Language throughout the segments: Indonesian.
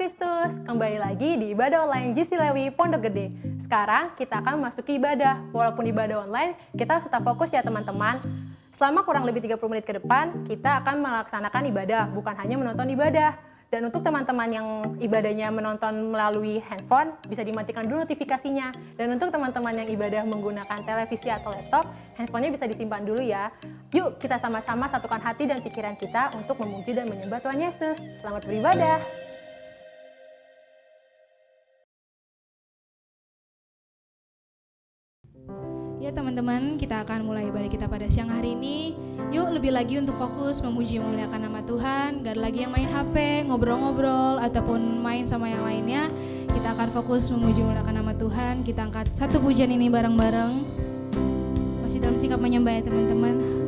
Kristus, kembali lagi di ibadah online GC Lewi Pondok Gede. Sekarang kita akan memasuki ibadah. Walaupun ibadah online, kita harus tetap fokus ya teman-teman. Selama kurang lebih 30 menit ke depan, kita akan melaksanakan ibadah, bukan hanya menonton ibadah. Dan untuk teman-teman yang ibadahnya menonton melalui handphone, bisa dimatikan dulu notifikasinya. Dan untuk teman-teman yang ibadah menggunakan televisi atau laptop, handphonenya bisa disimpan dulu ya. Yuk kita sama-sama satukan hati dan pikiran kita untuk memuji dan menyembah Tuhan Yesus. Selamat beribadah. Ya teman-teman, kita akan mulai ibadah kita pada siang hari ini. Yuk lebih lagi untuk fokus memuji memuliakan nama Tuhan. Gak ada lagi yang main HP, ngobrol-ngobrol, ataupun main sama yang lainnya. Kita akan fokus memuji memuliakan nama Tuhan. Kita angkat satu pujian ini bareng-bareng. Masih dalam sikap menyembah ya teman-teman.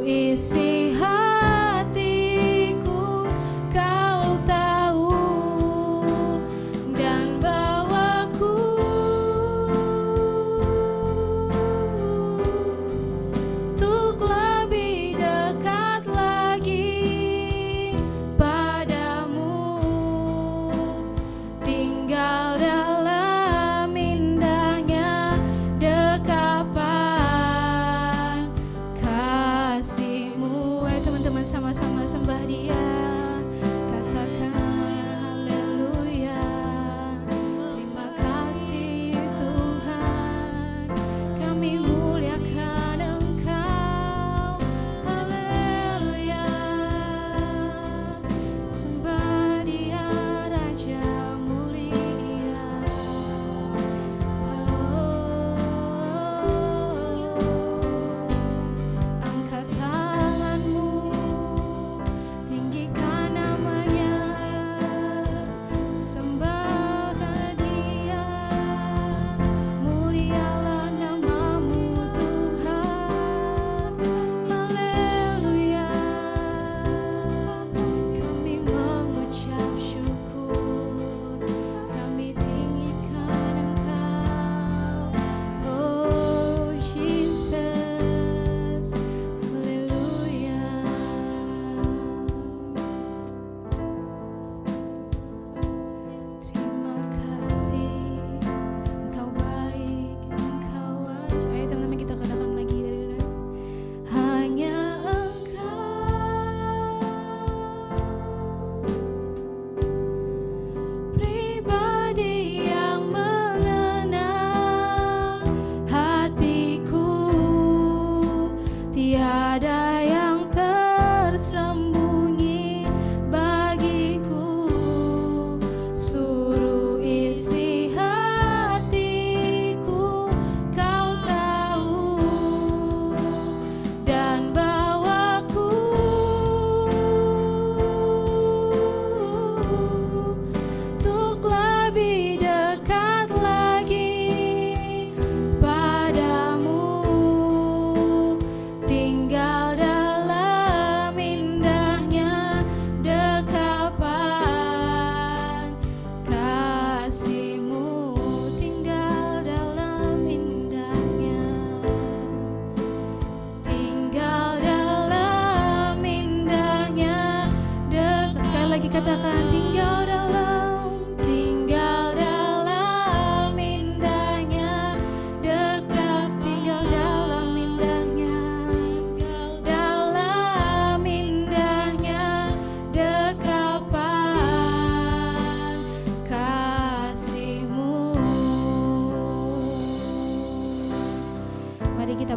Isi hati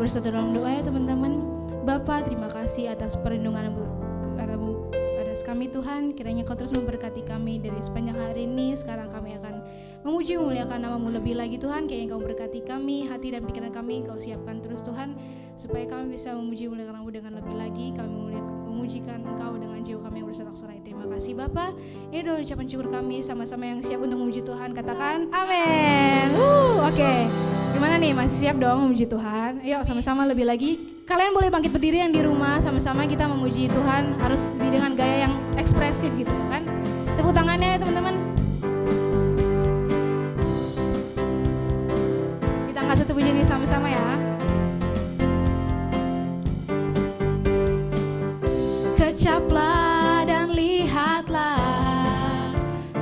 bersatu dalam doa ya teman-teman. Bapa, terima kasih atas perlindungan-Mu atas kami Tuhan. Kiranya Kau terus memberkati kami dari sepanjang hari ini. Sekarang kami akan memuji memuliakan nama-Mu lebih lagi Tuhan. Kiranya Kau berkati kami, hati dan pikiran kami Kau siapkan terus Tuhan, supaya kami bisa memuji memuliakan nama-Mu dengan lebih lagi. Kami memujikan Engkau dengan jiwa kami yang bersorak-sorai. Terima kasih Bapa. Ini doa ucapan syukur kami, sama-sama yang siap untuk memuji Tuhan katakan amin. Oke. Gimana nih, masih siap dong memuji Tuhan? Ayo sama-sama lebih lagi. Kalian boleh bangkit berdiri yang di rumah, sama-sama kita memuji Tuhan, harus dengan gaya yang ekspresif gitu kan. Tepuk tangannya ya teman-teman. Kita angkat satu pujian ini sama-sama ya. Kecaplah dan lihatlah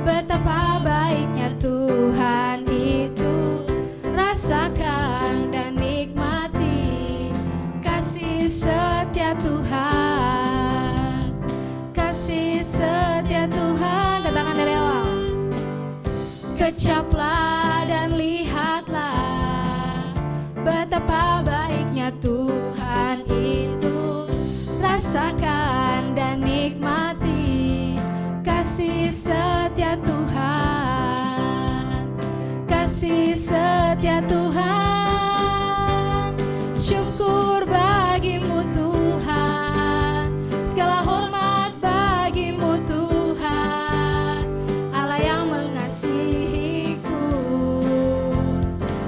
betapa baiknya Tuhan itu. Rasakan dan nikmati kasih setia Tuhan. Kasih setia Tuhan. Katakan dari awal. Kecaplah dan lihatlah betapa baiknya Tuhan itu. Rasakan dan nikmati kasih setia Tuhan. Kasih setia Tuhan. Syukur bagimu Tuhan. Segala hormat bagimu Tuhan. Allah yang mengasihiku,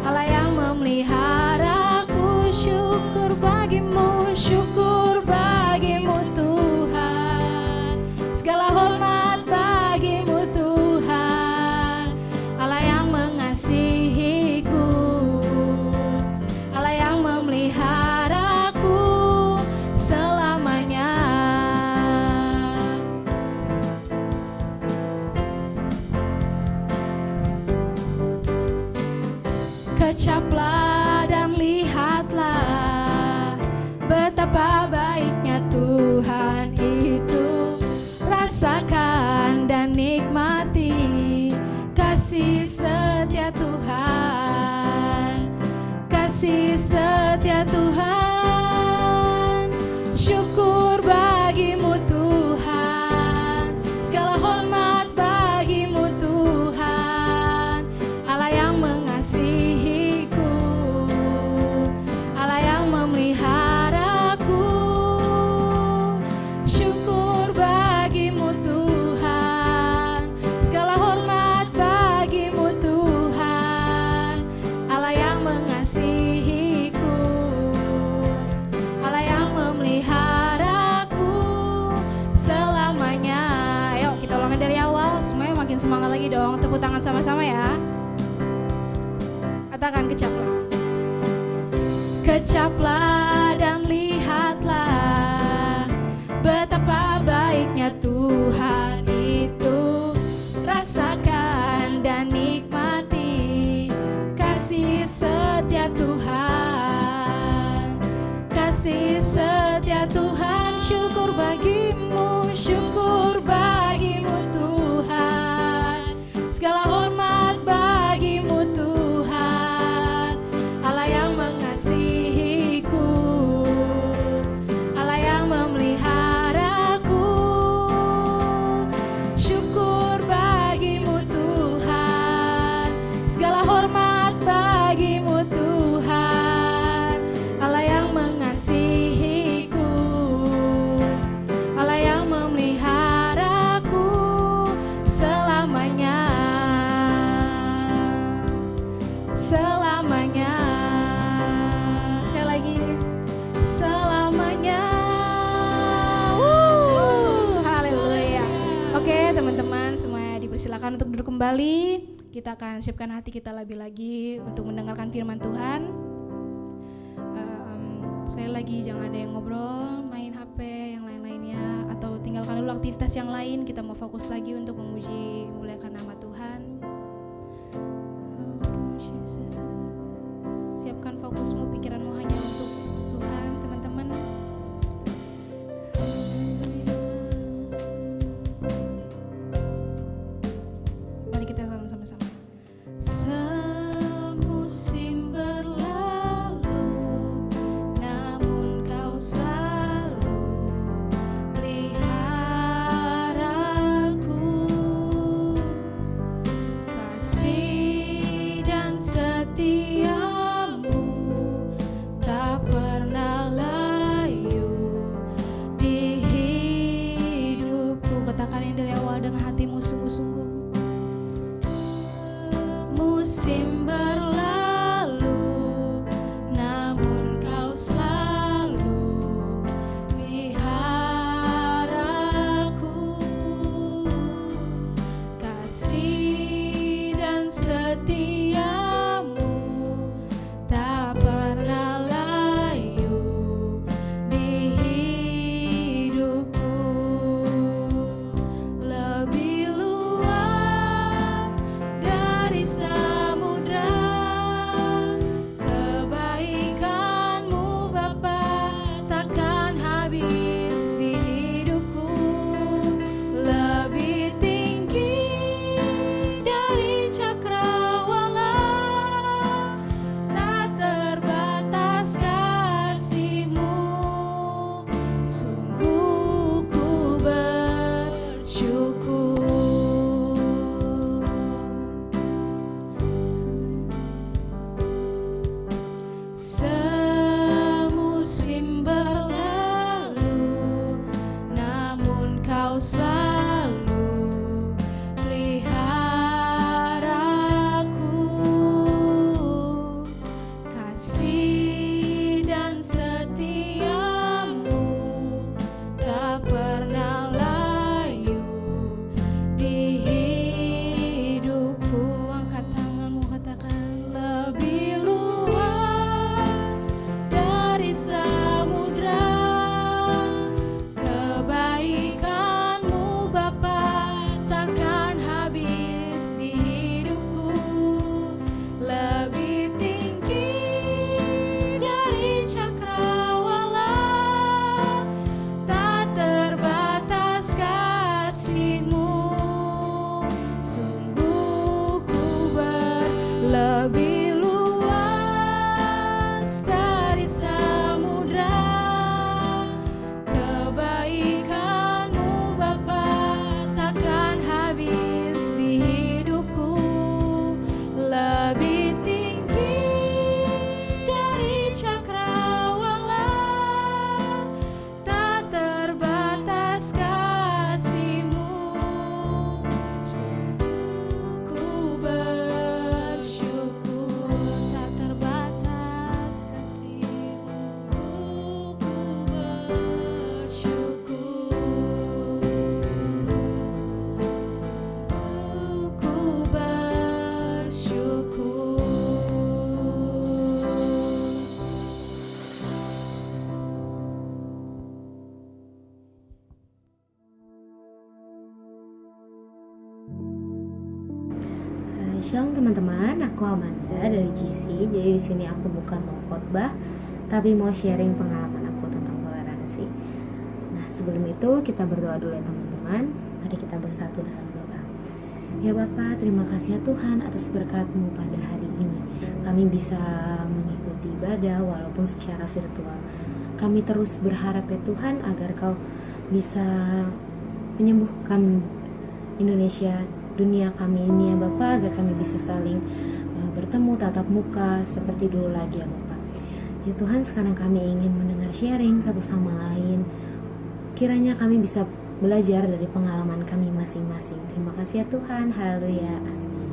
Allah yang memeliharaku. Syukur bagimu, syukur bagimu Tuhan. Segala hormat bagimu Tuhan. Allah yang mengasihiku, Allah yang memeliharaku selamanya. Kecaplah dan lihatlah betapa baiknya Tuhan itu. Rasakan dan nikmati kasih setia Tuhan. Kasih setia Tuhan. Syukur bagimu Tuhan. Segala hormat bagimu Tuhan. Allah yang mengasihiku, Allah yang memeliharaku. Syukur bagimu Tuhan. Segala hormat bagimu Tuhan. Allah yang mengasihiku, Allah yang memeliharaku selamanya. Ayo kita ulangi dari awal, semuanya makin semangat lagi dong. Tepuk tangan sama-sama ya. Katakan kecaplah. Kecaplah dan lihatlah betapa baiknya Tuhan itu. Rasakan dan nikmati kasih setia Tuhan. Kasih setia Tuhan. Syukur bagimu, syukur bagimu Tuhan. Segala hormat bagimu Tuhan. Allah yang mengasihiku, Allah yang memeliharaku. Syukur bagimu Tuhan. Segala hormat bagimu Tuhan. Allah yang mengasihiku, Allah yang memeliharaku selamanya. Selamanya. Sekali lagi. Selamanya. Haleluya. Oke teman-teman, semuanya dipersilakan untuk duduk kembali. Kita akan siapkan hati kita lebih lagi untuk mendengarkan firman Tuhan. Sekali lagi jangan ada yang ngobrol, main HP, yang lain-lainnya, atau tinggalkan dulu aktivitas yang lain. Kita mau fokus lagi untuk memuji memuliakan nama Tuhan. Oh, Jesus. Siapkan fokusmu, pikiranmu hanya untuk Tuhan, teman-teman. Mari kita sama-sama. Semusim berlalu Shalom teman-teman, aku Amanda dari GC. Jadi di sini aku bukan mau khotbah, tapi mau sharing pengalaman aku tentang toleransi. Nah, sebelum itu kita berdoa dulu ya teman-teman. Mari kita bersatu dalam doa. Ya Bapa, terima kasih ya Tuhan atas berkat-Mu pada hari ini. Kami bisa mengikuti ibadah walaupun secara virtual. Kami terus berharap ya Tuhan agar Kau bisa menyembuhkan Indonesia, dunia kami ini ya Bapak, agar kami bisa saling bertemu tatap muka seperti dulu lagi ya Bapak. Ya Tuhan, sekarang kami ingin mendengar sharing satu sama lain. Kiranya kami bisa belajar dari pengalaman kami masing-masing. Terima kasih ya Tuhan, haleluya, amin.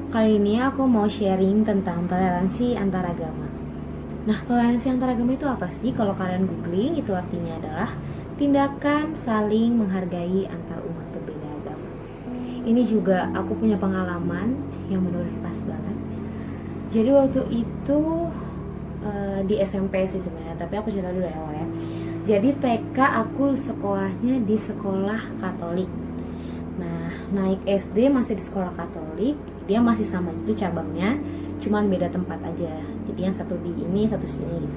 Kali ini aku mau sharing tentang toleransi antar agama. Nah, toleransi antar agama itu apa sih? Kalau kalian googling, itu artinya adalah tindakan saling menghargai antar umat berbeda agama. Ini juga aku punya pengalaman yang menurut pas banget. Jadi waktu itu di SMP sih sebenarnya, tapi aku cerita dulu ya awalnya. Jadi TK aku sekolahnya di sekolah Katolik. Nah, naik SD masih di sekolah Katolik, dia masih sama itu cabangnya, cuman beda tempat aja. Jadi yang satu di ini, satu sini gitu.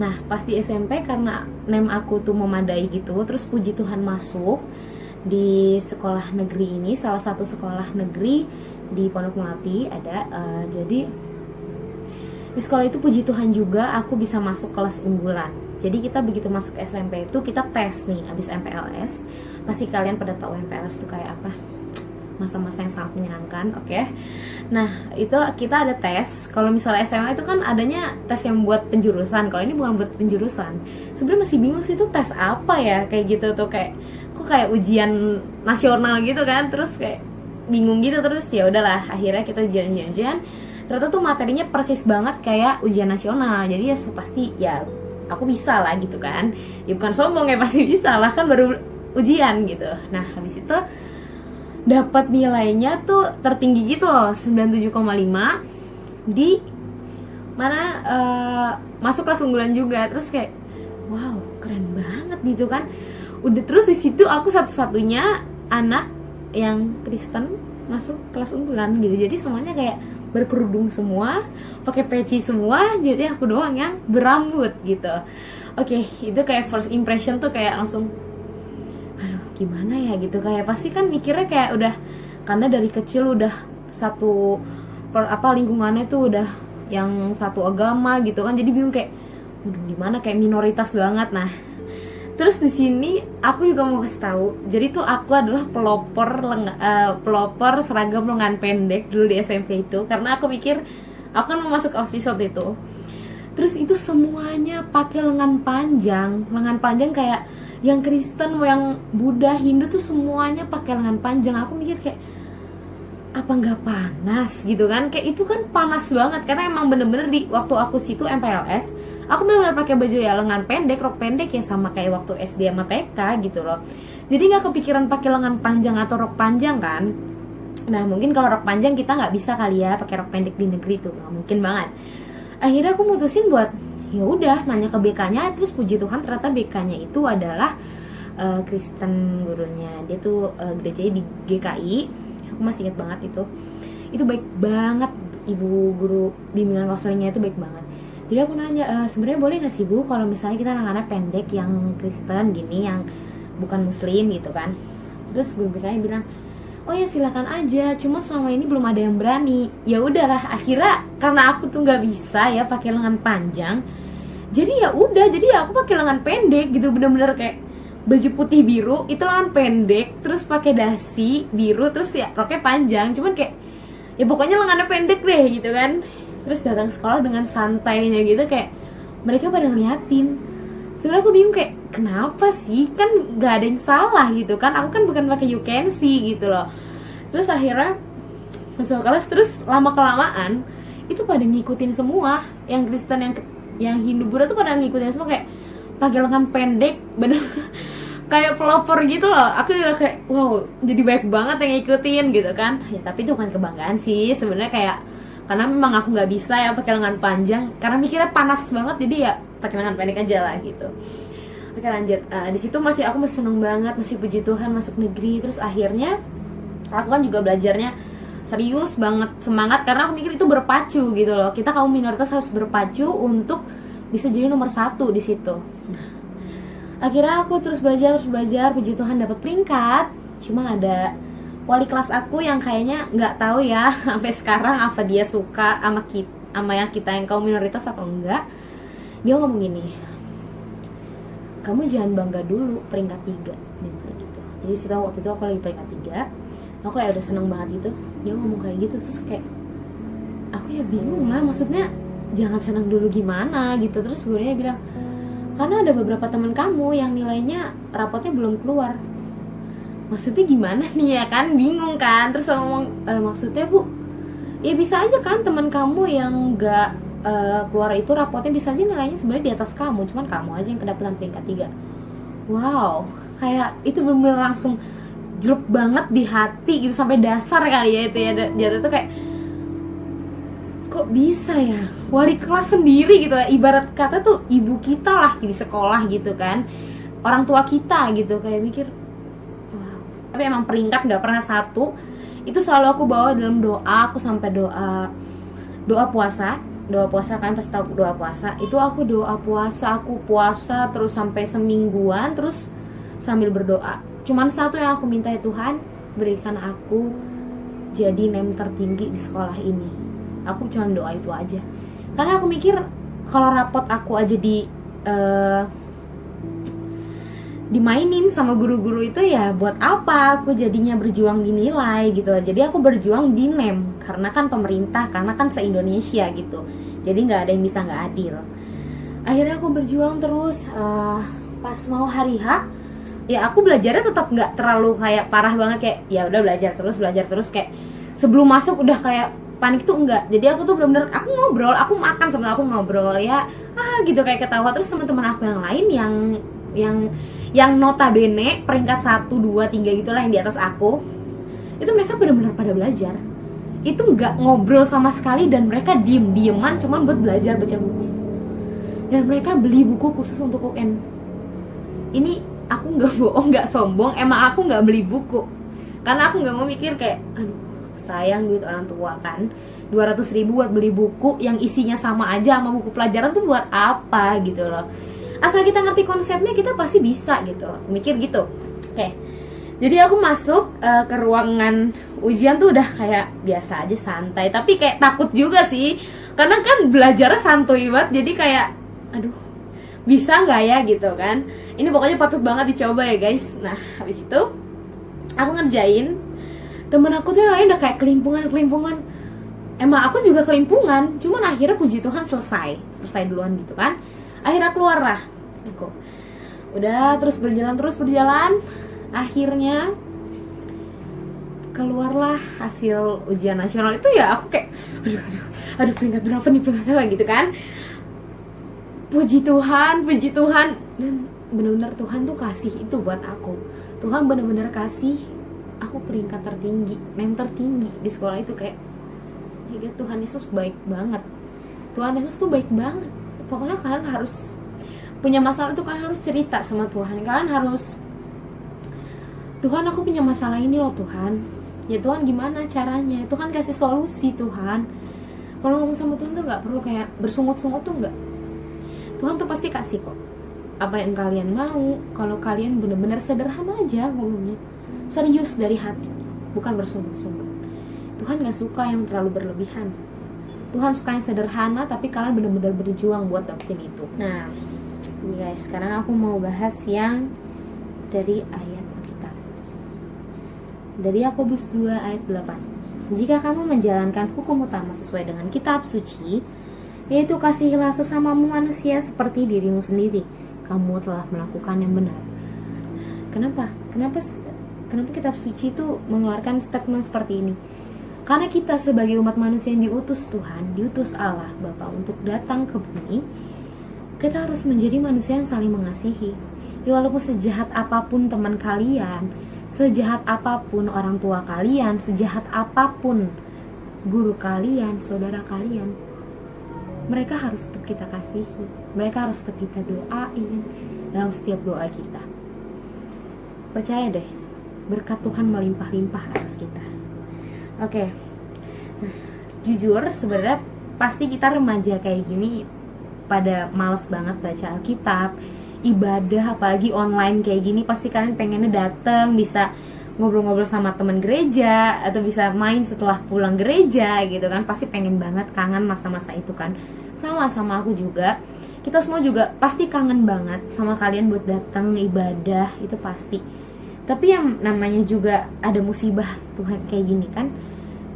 Nah, pas di SMP karena nem aku tuh memadai gitu, terus puji Tuhan masuk di sekolah negeri ini, salah satu sekolah negeri di Pondok Melati ada. Jadi di sekolah itu puji Tuhan juga aku bisa masuk kelas unggulan. Jadi kita begitu masuk SMP itu kita tes nih, abis MPLS. Pasti kalian pada tahu MPLS itu kayak apa? Masa-masa yang sangat menyenangkan, oke? Nah, itu kita ada tes. Kalau misalnya SMA itu kan adanya tes yang buat penjurusan. Kalau ini bukan buat penjurusan. Sebenarnya masih bingung sih itu tes apa ya, kayak gitu tuh, kayak kok kayak ujian nasional gitu kan. Terus kayak bingung gitu, terus ya udahlah, akhirnya kita ujian. Ternyata tuh materinya persis banget kayak ujian nasional. Jadi ya pasti ya aku bisa lah gitu kan. Ya bukan sombong ya, pasti bisa lah, kan baru ujian gitu. Nah, habis itu dapat nilainya tuh tertinggi gitu loh, 97,5 di mana masuk kelas unggulan juga. Terus kayak wow, keren banget gitu kan. Udah, terus di situ aku satu-satunya anak yang Kristen masuk kelas unggulan gitu. Jadi semuanya kayak berkerudung semua, pakai peci semua, jadi aku doang yang berambut gitu. Oke, itu kayak first impression tuh kayak langsung aduh, gimana ya gitu. Kayak pasti kan mikirnya kayak udah, karena dari kecil udah satu lingkungannya tuh udah yang satu agama gitu kan, jadi bingung kayak aduh gimana, kayak minoritas banget. Nah, terus di sini aku juga mau kasih tahu. Jadi tuh aku adalah pelopor seragam lengan pendek dulu di SMP itu, karena aku mikir aku kan mau masuk OSIS waktu itu. Terus itu semuanya pakai lengan panjang kayak yang Kristen, yang Buddha, Hindu tuh semuanya pakai lengan panjang. Aku mikir kayak apa nggak panas gitu kan? Kayak itu kan panas banget, karena emang bener-bener di waktu aku situ MPLS, aku bener-bener pakai baju ya lengan pendek, rok pendek ya, sama kayak waktu SD sama TK gitu loh. Jadi nggak kepikiran pakai lengan panjang atau rok panjang kan. Nah, mungkin kalau rok panjang kita nggak bisa kali ya pakai rok pendek di negeri tuh, nggak mungkin banget. Akhirnya aku mutusin buat ya udah nanya ke BK-nya. Terus puji Tuhan ternyata BK-nya itu adalah Kristen gurunya. Dia tuh gerejanya di GKI. Aku masih ingat banget itu baik banget. Ibu guru bimbingan konselingnya itu baik banget. Jadi aku nanya, sebenarnya boleh nggak sih Bu kalau misalnya kita anak-anak pendek yang Kristen gini, yang bukan Muslim gitu kan. Terus guru BK-nya bilang, oh ya silakan aja, cuma selama ini belum ada yang berani. Ya udahlah, akhirnya karena aku tuh nggak bisa ya pakai lengan panjang, jadi ya udah, jadi ya aku pakai lengan pendek gitu, bener-bener kayak baju putih biru itu lengan pendek, terus pakai dasi biru, terus ya roknya panjang, cuman kayak ya pokoknya lengannya pendek deh gitu kan. Terus datang sekolah dengan santainya gitu, kayak mereka pada ngeliatin. Sebenarnya aku bingung kayak kenapa sih, kan nggak ada yang salah gitu kan, aku kan bukan pakai you can see gitu loh. Terus akhirnya masuk kelas, terus lama kelamaan itu pada ngikutin semua, yang Kristen, yang Hindu, Buddha tuh pada ngikutin semua, kayak pakai lengan pendek, bener kayak pelopor gitu loh. Aku juga kayak wow, jadi baik banget yang ngikutin gitu kan. Ya tapi itu bukan kebanggaan sih sebenarnya, kayak karena memang aku nggak bisa ya pakai lengan panjang, karena mikirnya panas banget, jadi ya pakai lengan pendek aja lah gitu. Oke, lanjut. Di situ aku masih seneng banget, masih puji Tuhan masuk negeri. Terus akhirnya aku kan juga belajarnya serius banget semangat, karena aku mikir itu berpacu gitu loh. Kita kaum minoritas harus berpacu untuk bisa jadi nomor 1 di situ. Akhirnya aku terus belajar, puji Tuhan dapat peringkat. Cuma ada wali kelas aku yang kayaknya nggak tahu ya sampai sekarang apa dia suka sama yang kita yang kaum minoritas atau enggak. Dia ngomong gini, kamu jangan bangga dulu peringkat 3, dia bilang gitu. Jadi situ waktu itu aku lagi peringkat 3, aku kayak udah seneng banget gitu. Dia ngomong kayak gitu, terus kayak aku ya bingung lah, maksudnya jangan seneng dulu gimana gitu. Terus gurunya bilang, karena ada beberapa teman kamu yang nilainya rapotnya belum keluar. Maksudnya gimana nih ya kan, bingung kan. Terus ngomong, maksudnya Bu, ya bisa aja kan teman kamu yang gak keluar itu rapotnya bisa aja nilainya sebenarnya di atas kamu, cuman kamu aja yang kedapatan peringkat 3. Wow, kayak itu bener-bener langsung drop banget di hati gitu, sampai dasar kali ya itu ya. Jatuh tuh kayak, kok bisa ya wali kelas sendiri gitu ya, ibarat kata tuh ibu kita lah di sekolah gitu kan, orang tua kita gitu. Kayak mikir, wow. Tapi emang peringkat gak pernah 1. Itu selalu aku bawa dalam doa. Aku sampai doa puasa kan, pas tahu doa puasa itu aku doa puasa, aku puasa terus sampai semingguan, terus sambil berdoa. Cuman satu yang aku minta, ya Tuhan berikan aku jadi NEM tertinggi di sekolah ini. Aku cuma doa itu aja, karena aku mikir kalau rapot aku aja dimainin sama guru-guru itu, ya buat apa aku jadinya berjuang dinilai gitu. Jadi aku berjuang di NEM karena kan pemerintah, karena kan se-Indonesia gitu. Jadi nggak ada yang bisa nggak adil. Akhirnya aku berjuang terus. Pas mau hari H, ya aku belajarnya tetap nggak terlalu kayak parah banget, kayak ya udah belajar terus kayak sebelum masuk udah kayak panik tuh enggak. Jadi aku tuh bener-bener aku ngobrol, aku makan sama aku ngobrol ya gitu kayak ketawa. Terus teman-teman aku yang lain yang notabene peringkat 1, 2, 3 gitulah yang di atas aku, itu mereka benar-benar pada belajar. Itu nggak ngobrol sama sekali, dan mereka diem-dieman cuman buat belajar baca buku. Dan mereka beli buku khusus untuk UN. Ini aku nggak bohong, nggak sombong, emang aku nggak beli buku karena aku nggak mau mikir kayak, aduh sayang duit orang tua kan, 200.000 buat beli buku yang isinya sama aja sama buku pelajaran tuh buat apa gitu loh. Asal kita ngerti konsepnya kita pasti bisa gitu, aku mikir gitu. Oke. Jadi aku masuk ke ruangan ujian tuh udah kayak biasa aja, santai, tapi kayak takut juga sih, karena kan belajarnya santuy banget. Jadi kayak aduh bisa nggak ya gitu kan. Ini pokoknya patut banget dicoba ya guys. Nah habis itu aku ngerjain, temen aku tuh yang lain udah kayak kelimpungan. Emang aku juga kelimpungan, cuman akhirnya puji Tuhan selesai duluan gitu kan. Akhirnya keluar lah aku. Udah terus berjalan. Akhirnya keluarlah hasil ujian nasional itu. Ya aku kayak aduh peringkat berapa gitu kan. Puji Tuhan, dan benar-benar Tuhan tuh kasih itu buat aku. Tuhan benar-benar kasih aku peringkat tertinggi, NEM tertinggi di sekolah itu. Kayak ya Tuhan Yesus baik banget. Tuhan Yesus tuh baik banget. Pokoknya kalian harus punya masalah itu, kalian harus cerita sama Tuhan. Kalian harus, Tuhan aku punya masalah ini loh Tuhan. Ya Tuhan gimana caranya? Tuhan kasih solusi Tuhan. Kalau ngomong sama Tuhan tuh gak perlu kayak bersungut-sungut tuh enggak. Tuhan tuh pasti kasih kok apa yang kalian mau, kalau kalian benar-benar sederhana aja ngomongnya, serius dari hati, bukan bersungut-sungut. Tuhan gak suka yang terlalu berlebihan. Tuhan suka yang sederhana, tapi kalian benar-benar berjuang buat dapetin itu. Nah ini guys, sekarang aku mau bahas yang dari ayat Alkitab, dari Yakobus 2 ayat 8. Jika kamu menjalankan hukum utama sesuai dengan kitab suci, yaitu kasihilah sesamamu manusia seperti dirimu sendiri, kamu telah melakukan yang benar. Kenapa kitab suci itu mengeluarkan statement seperti ini? Karena kita sebagai umat manusia yang diutus Tuhan, diutus Allah Bapa untuk datang ke bumi, kita harus menjadi manusia yang saling mengasihi. Ya, walaupun sejahat apapun teman kalian, sejahat apapun orang tua kalian, sejahat apapun guru kalian, saudara kalian, mereka harus tetap kita kasihi, mereka harus tetap kita doain dalam setiap doa kita. Percaya deh, berkat Tuhan melimpah-limpah atas kita. Oke, Jujur sebenarnya pasti kita remaja kayak gini pada males banget baca Alkitab, ibadah, apalagi online kayak gini. Pasti kalian pengennya datang, bisa ngobrol-ngobrol sama teman gereja, atau bisa main setelah pulang gereja gitu kan. Pasti pengen banget, kangen masa-masa itu kan. Sama aku juga. Kita semua juga pasti kangen banget sama kalian buat datang ibadah, itu pasti. Tapi yang namanya juga ada musibah Tuhan kayak gini kan,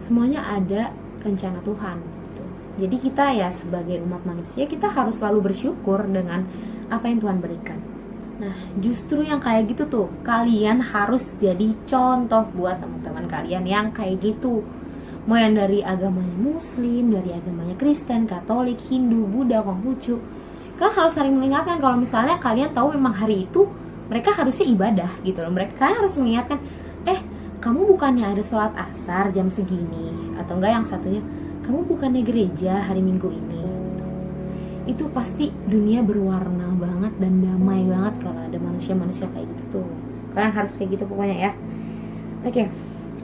semuanya ada rencana Tuhan gitu. Jadi kita ya sebagai umat manusia, kita harus selalu bersyukur dengan apa yang Tuhan berikan. Nah, justru yang kayak gitu tuh, kalian harus jadi contoh buat teman-teman kalian yang kayak gitu. Mau yang dari agamanya Muslim, dari agamanya Kristen, Katolik, Hindu, Buddha, Konghucu. Kalian harus saling mengingatkan kalau misalnya kalian tahu memang hari itu mereka harusnya ibadah gitu loh. Kalian harus mengingatkan, kamu bukannya ada sholat asar jam segini, atau enggak yang satunya, kamu bukannya gereja hari Minggu ini. Itu pasti dunia berwarna banget dan damai banget kalau ada manusia-manusia kayak gitu tuh. Kalian harus kayak gitu pokoknya ya. Oke,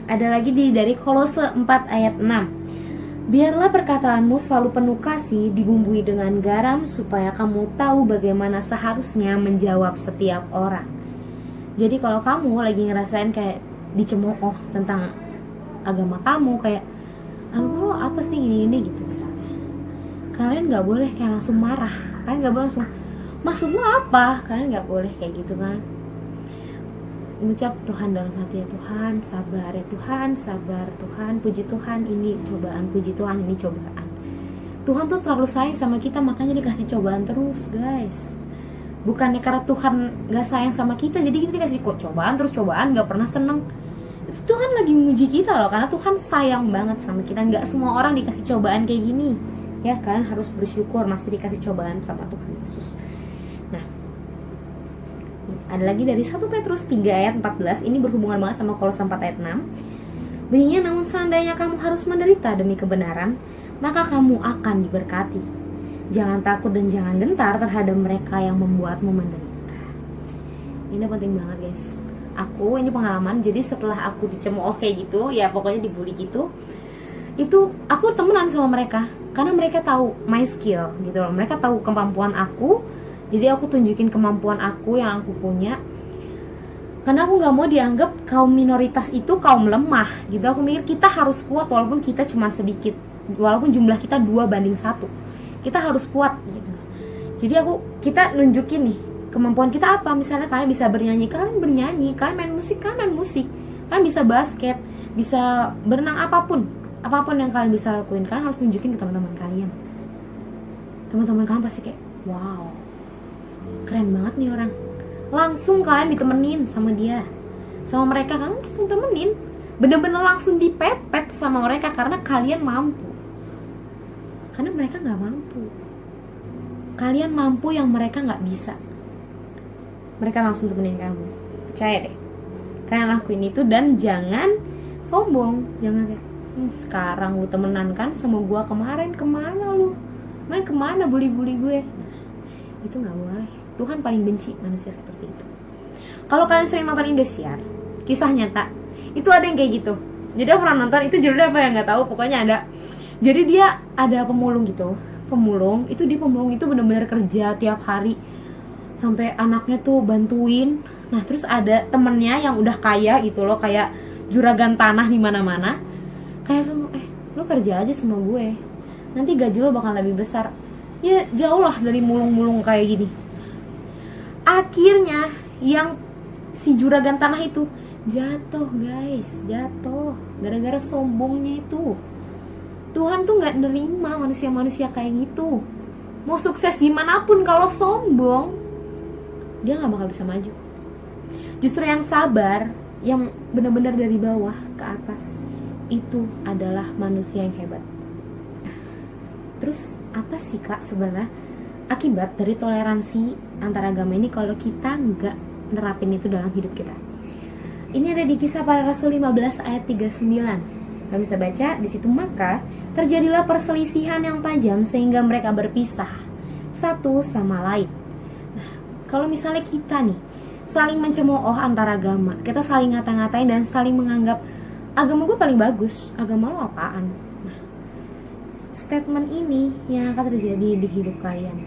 ada lagi dari Kolose 4 ayat 6. Biarlah perkataanmu selalu penuh kasih, dibumbui dengan garam, supaya kamu tahu bagaimana seharusnya menjawab setiap orang. Jadi kalau kamu lagi ngerasain kayak dicemooh tentang agama kamu, kayak agama lo apa sih gini gitu misalnya, kalian nggak boleh kayak langsung marah, kalian nggak boleh langsung maksud lo apa, kalian nggak boleh kayak gitu kan. Mengucap Tuhan dalam hati, ya Tuhan sabar, ya Tuhan sabar, Tuhan puji Tuhan ini cobaan, puji Tuhan ini cobaan. Tuhan tuh terlalu sayang sama kita, makanya dikasih cobaan terus guys. Bukannya karena Tuhan gak sayang sama kita jadi kita dikasih cobaan terus cobaan, gak pernah seneng. Itu Tuhan lagi menguji kita loh, karena Tuhan sayang banget sama kita. Gak semua orang dikasih cobaan kayak gini ya, kalian harus bersyukur masih dikasih cobaan sama Tuhan Yesus. Nah, ada lagi dari 1 Petrus 3 ayat 14. Ini berhubungan banget sama Kolose 4 ayat 6. Bunyinya, namun seandainya kamu harus menderita demi kebenaran, maka kamu akan diberkati. Jangan takut dan jangan gentar terhadap mereka yang membuatmu menderita. Ini penting banget guys. Ini pengalaman. Jadi setelah aku dicemooh kayak gitu, ya pokoknya dibully gitu, itu aku temenan sama mereka karena mereka tahu my skill gitu loh. Mereka tahu kemampuan aku, jadi aku tunjukin kemampuan aku yang aku punya. Karena aku nggak mau dianggap kaum minoritas itu kaum lemah gitu. Aku mikir kita harus kuat walaupun kita cuma sedikit, walaupun jumlah kita 2:1, kita harus kuat gitu. Jadi kita nunjukin nih kemampuan kita apa. Misalnya kalian bisa bernyanyi, kalian bernyanyi. Kalian main musik, kalian main musik. Kalian bisa basket, bisa berenang, apapun yang kalian bisa lakuin, kalian harus tunjukin ke teman-teman kalian. Teman-teman kalian pasti kayak, wow, keren banget nih orang. Langsung kalian ditemenin sama dia, sama mereka, kalian langsung temenin. Bener-bener langsung dipepet sama mereka karena kalian mampu. Karena mereka gak mampu. Kalian mampu yang mereka gak bisa. Mereka langsung temenin kamu. Percaya deh, kalian lakuin itu dan jangan sombong. Jangan kayak, sekarang lu temenan kan sama gua, kemarin kemana lu? Main kemana bully-bully gue? Nah, itu gak boleh. Tuhan paling benci manusia seperti itu. Kalau kalian sering nonton Indosiar, kisah nyata, itu ada yang kayak gitu. Jadi aku pernah nonton, itu judulnya apa ya nggak tahu, pokoknya ada. Jadi dia ada pemulung gitu. Pemulung itu benar-benar kerja tiap hari sampai anaknya tuh bantuin. Nah terus ada temennya yang udah kaya gitu loh, kayak juragan tanah di mana-mana. Kayak semua, lu kerja aja sama gue, nanti gaji lo bakal lebih besar. Ya jauh lah dari mulung-mulung kayak gini. Akhirnya yang si juragan tanah itu jatuh guys, jatuh gara-gara sombongnya itu. Tuhan tuh gak nerima manusia-manusia kayak gitu. Mau sukses gimana pun kalau sombong, dia gak bakal bisa maju. Justru yang sabar, yang benar-benar dari bawah ke atas, itu adalah manusia yang hebat. Terus apa sih kak sebenarnya akibat dari toleransi antara agama ini kalau kita nggak nerapin itu dalam hidup kita? Ini ada di Kisah Para Rasul 15 ayat 39. Kami bisa baca di situ, maka terjadilah perselisihan yang tajam sehingga mereka berpisah satu sama lain. Nah, kalau misalnya kita nih saling mencemooh antar agama, kita saling ngata-ngatain dan saling menganggap agama gue paling bagus, agama lo apaan? Nah, statement ini yang akan terjadi di hidup kalian.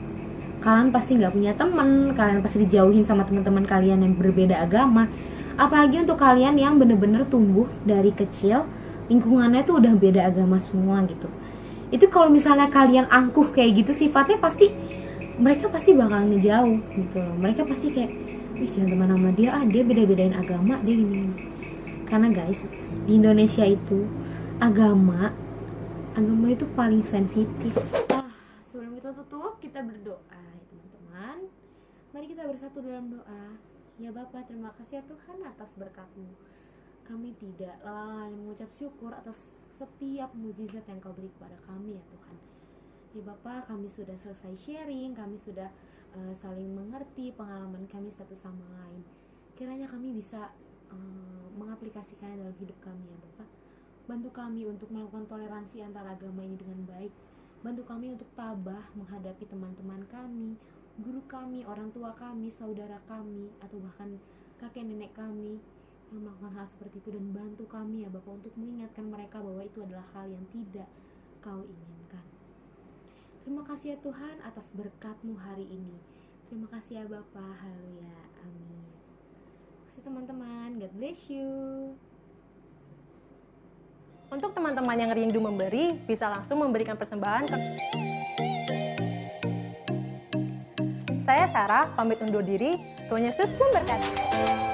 Kalian pasti nggak punya teman, kalian pasti dijauhin sama teman-teman kalian yang berbeda agama. Apalagi untuk kalian yang bener-bener tumbuh dari kecil, lingkungannya tuh udah beda agama semua gitu. Itu kalau misalnya kalian angkuh kayak gitu sifatnya, pasti mereka pasti bakal ngejauh gitu loh. Mereka pasti kayak, ih jangan teman sama dia, dia beda-bedain agama, dia gini. Karena guys, di Indonesia itu agama itu paling sensitif. Sebelum kita tutup, kita berdoa ya teman-teman. Mari kita bersatu dalam doa. Ya Bapa, terima kasih ya Tuhan atas berkat-Mu. Kami tidak lalai mengucap syukur atas setiap mukjizat yang Kau beri kepada kami ya Tuhan. Ya Bapa, kami sudah selesai sharing, kami sudah saling mengerti pengalaman kami satu sama lain. Kiranya kami bisa mengaplikasikannya dalam hidup kami ya Bapak. Bantu kami untuk melakukan toleransi antara agama ini dengan baik. Bantu kami untuk tabah menghadapi teman-teman kami, guru kami, orang tua kami, saudara kami, atau bahkan kakek nenek kami yang melakukan hal seperti itu. Dan bantu kami ya Bapak untuk mengingatkan mereka bahwa itu adalah hal yang tidak Kau inginkan. Terima kasih ya Tuhan atas berkat-Mu hari ini. Terima kasih ya Bapak. Haleluya. Amin. Terima kasih teman-teman. God bless you. Untuk teman-teman yang rindu memberi, bisa langsung memberikan persembahan ke... Saya Sarah, pamit undur diri. Tuhan Yesus memberkati.